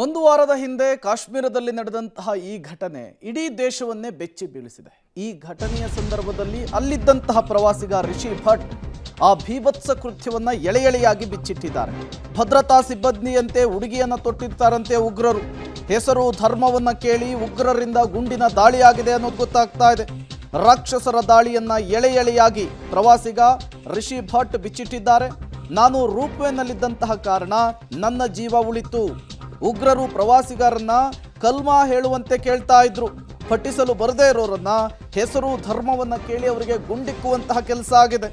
ಒಂದು ವಾರದ ಹಿಂದೆ ಕಾಶ್ಮೀರದಲ್ಲಿ ನಡೆದಂತಹ ಈ ಘಟನೆ ಇಡೀ ದೇಶವನ್ನೇ ಬೆಚ್ಚಿ ಬೀಳಿಸಿದೆ. ಈ ಘಟನೆಯ ಸಂದರ್ಭದಲ್ಲಿ ಅಲ್ಲಿದ್ದಂತಹ ಪ್ರವಾಸಿಗ ರಿಷಿ ಭಟ್ ಆ ಭೀಭತ್ಸ ಕೃತ್ಯವನ್ನ ಎಳೆಯಾಗಿ ಬಿಚ್ಚಿಟ್ಟಿದ್ದಾರೆ. ಭದ್ರತಾ ಸಿಬ್ಬಂದಿಯಂತೆ ಉಡುಗಿಯನ್ನ ತೊಟ್ಟಿರ್ತಾರಂತೆ ಉಗ್ರರು. ಹೆಸರು ಧರ್ಮವನ್ನ ಕೇಳಿ ಉಗ್ರರಿಂದ ಗುಂಡಿನ ದಾಳಿಯಾಗಿದೆ ಅನ್ನೋದು ಗೊತ್ತಾಗ್ತಾ ಇದೆ. ರಾಕ್ಷಸರ ದಾಳಿಯನ್ನ ಎಳೆಯಾಗಿ ಪ್ರವಾಸಿಗ ರಿಷಿ ಭಟ್ ಬಿಚ್ಚಿಟ್ಟಿದ್ದಾರೆ. ನಾನು ರೂಪ್ವೇನಲ್ಲಿದ್ದಂತಹ ಕಾರಣ ನನ್ನ ಜೀವ ಉಳಿತು. ಉಗ್ರರು ಪ್ರವಾಸಿಗರನ್ನ ಕಲ್ಮಾ ಹೇಳುವಂತೆ ಕೇಳ್ತಾ ಇದ್ರು. ಪಠಿಸಲು ಬರದೇ ಇರೋರನ್ನ ಹೆಸರು ಧರ್ಮವನ್ನ ಕೇಳಿ ಅವರಿಗೆ ಗುಂಡಿಕ್ಕುವಂತಹ ಕೆಲಸ ಆಗಿದೆ.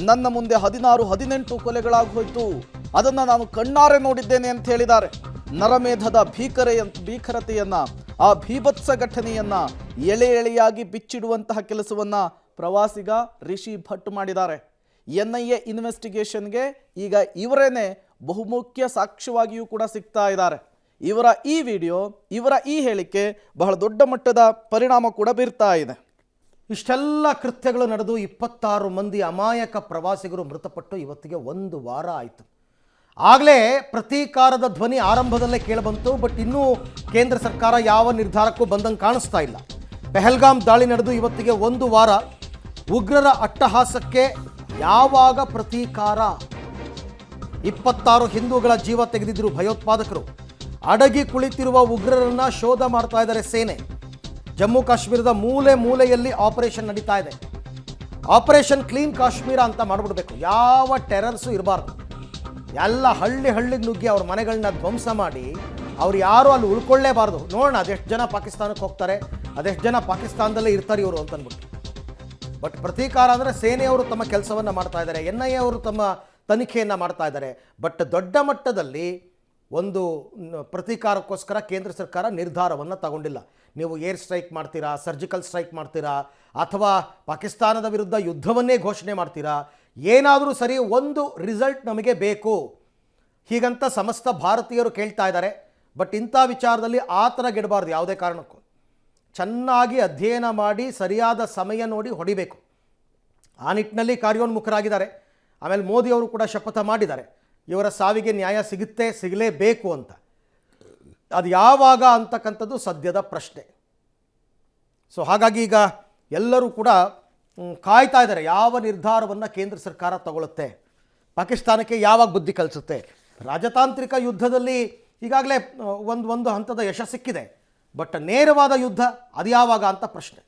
ನನ್ನ ಮುಂದೆ 16-18 ಕೊಲೆಗಳಾಗೋಯ್ತು. ಅದನ್ನ ನಾನು ಕಣ್ಣಾರೆ ನೋಡಿದ್ದೇನೆ ಅಂತ ಹೇಳಿದ್ದಾರೆ. ನರಮೇಧದ ಭೀಕರತೆಯನ್ನ ಆ ಭೀಭತ್ಸ ಘಟನೆಯನ್ನ ಎಳೆಯಾಗಿ ಬಿಚ್ಚಿಡುವಂತಹ ಕೆಲಸವನ್ನ ಪ್ರವಾಸಿಗ ರಿಷಿ ಭಟ್ ಮಾಡಿದ್ದಾರೆ. NIA ಇನ್ವೆಸ್ಟಿಗೇಷನ್ಗೆ ಈಗ ಇವರೇನೆ ಬಹುಮುಖ್ಯ ಸಾಕ್ಷ್ಯವಾಗಿಯೂ ಕೂಡ ಸಿಗ್ತಾ ಇದ್ದಾರೆ. ಇವರ ಈ ವಿಡಿಯೋ, ಇವರ ಈ ಹೇಳಿಕೆ ಬಹಳ ದೊಡ್ಡ ಮಟ್ಟದ ಪರಿಣಾಮ ಕೂಡ ಬೀರ್ತಾ ಇದೆ. ಇಷ್ಟೆಲ್ಲ ಕೃತ್ಯಗಳು ನಡೆದು 26 ಮಂದಿ ಅಮಾಯಕ ಪ್ರವಾಸಿಗರು ಮೃತಪಟ್ಟು ಇವತ್ತಿಗೆ 1 ವಾರ ಆಯಿತು. ಆಗಲೇ ಪ್ರತೀಕಾರದ ಧ್ವನಿ ಆರಂಭದಲ್ಲೇ ಕೇಳಿಬಂತು. ಬಟ್ ಇನ್ನೂ ಕೇಂದ್ರ ಸರ್ಕಾರ ಯಾವ ನಿರ್ಧಾರಕ್ಕೂ ಬಂದಂಗೆ ಕಾಣಿಸ್ತಾ ಇಲ್ಲ. ಪೆಹಲ್ಗಾಮ್ ದಾಳಿ ನಡೆದು ಇವತ್ತಿಗೆ 1 ವಾರ. ಉಗ್ರರ ಅಟ್ಟಹಾಸಕ್ಕೆ ಯಾವಾಗ ಪ್ರತೀಕಾರ? 26 ಹಿಂದೂಗಳ ಜೀವ ತೆಗೆದಿದ್ರು ಭಯೋತ್ಪಾದಕರು. ಅಡಗಿ ಕುಳಿತಿರುವ ಉಗ್ರರನ್ನ ಶೋಧ ಮಾಡ್ತಾ ಇದ್ದಾರೆ ಸೇನೆ. ಜಮ್ಮು ಕಾಶ್ಮೀರದ ಮೂಲೆಯಲ್ಲಿ ಆಪರೇಷನ್ ನಡೀತಾ ಇದೆ. ಆಪರೇಷನ್ ಕ್ಲೀನ್ ಕಾಶ್ಮೀರ ಅಂತ ಮಾಡಿಬಿಡ್ಬೇಕು. ಯಾವ ಟೆರರ್ಸು ಇರಬಾರ್ದು. ಎಲ್ಲ ಹಳ್ಳಿಗೆ ನುಗ್ಗಿ ಅವ್ರ ಮನೆಗಳನ್ನ ಧ್ವಂಸ ಮಾಡಿ ಅವ್ರು ಯಾರು ಅಲ್ಲಿ ಉಳ್ಕೊಳ್ಳೇಬಾರ್ದು. ನೋಡೋಣ ಅದೆಷ್ಟು ಜನ ಪಾಕಿಸ್ತಾನಕ್ಕೆ ಹೋಗ್ತಾರೆ, ಅದೆಷ್ಟು ಜನ ಪಾಕಿಸ್ತಾನದಲ್ಲೇ ಇರ್ತಾರೆ ಇವರು ಅಂತಂದ್ಬಿಟ್ಟು. ಬಟ್ ಪ್ರತೀಕಾರ ಅಂದರೆ ಸೇನೆಯವರು ತಮ್ಮ ಕೆಲಸವನ್ನು ಮಾಡ್ತಾ ಇದ್ದಾರೆ, NIA ಅವರು ತಮ್ಮ ತನಿಖೆಯನ್ನು ಮಾಡ್ತಾ ಇದ್ದಾರೆ. ಬಟ್ ದೊಡ್ಡ ಮಟ್ಟದಲ್ಲಿ ಒಂದು ಪ್ರತೀಕಾರಕ್ಕೋಸ್ಕರ ಕೇಂದ್ರ ಸರ್ಕಾರ ನಿರ್ಧಾರವನ್ನು ತಗೊಂಡಿಲ್ಲ. ನೀವು ಏರ್ ಸ್ಟ್ರೈಕ್ ಮಾಡ್ತೀರಾ, ಸರ್ಜಿಕಲ್ ಸ್ಟ್ರೈಕ್ ಮಾಡ್ತೀರಾ, ಅಥವಾ ಪಾಕಿಸ್ತಾನದ ವಿರುದ್ಧ ಯುದ್ಧವನ್ನೇ ಘೋಷಣೆ ಮಾಡ್ತೀರಾ, ಏನಾದರೂ ಸರಿ ಒಂದು ರಿಸಲ್ಟ್ ನಮಗೆ ಬೇಕು ಹೀಗಂತ ಸಮಸ್ತ ಭಾರತೀಯರು ಕೇಳ್ತಾ ಇದ್ದಾರೆ. ಬಟ್ ಇಂಥ ವಿಚಾರದಲ್ಲಿ ಆ ಥರ ಗೆಡಬಾರ್ದು. ಯಾವುದೇ ಕಾರಣಕ್ಕೂ ಚೆನ್ನಾಗಿ ಅಧ್ಯಯನ ಮಾಡಿ ಸರಿಯಾದ ಸಮಯ ನೋಡಿ ಹೊಡಿಬೇಕು. ಆ ನಿಟ್ಟಿನಲ್ಲಿ ಕಾರ್ಯೋನ್ಮುಖರಾಗಿದ್ದಾರೆ. ಆಮೇಲೆ ಮೋದಿ ಅವರು ಕೂಡ ಶಪಥ ಮಾಡಿದ್ದಾರೆ, ಇವರ ಸಾವಿಗೆ ನ್ಯಾಯ ಸಿಗಲೇಬೇಕು ಅಂತ. ಅದು ಯಾವಾಗ ಅಂತಕ್ಕಂಥದ್ದು ಸದ್ಯದ ಪ್ರಶ್ನೆ. ಸೊ ಹಾಗಾಗಿ ಈಗ ಎಲ್ಲರೂ ಕೂಡ ಕಾಯ್ತಾ ಇದ್ದಾರೆ, ಯಾವ ನಿರ್ಧಾರವನ್ನು ಕೇಂದ್ರ ಸರ್ಕಾರ ತಗೊಳುತ್ತೆ, ಪಾಕಿಸ್ತಾನಕ್ಕೆ ಯಾವಾಗ ಬುದ್ಧಿ ಕಲಿಸುತ್ತೆ. ರಾಜತಾಂತ್ರಿಕ ಯುದ್ಧದಲ್ಲಿ ಈಗಾಗಲೇ ಒಂದು ಹಂತದ ಯಶ ಸಿಕ್ಕಿದೆ. ಬಟ್ ನೇರವಾದ ಯುದ್ಧ ಅದು ಯಾವಾಗ ಅಂತ ಪ್ರಶ್ನೆ.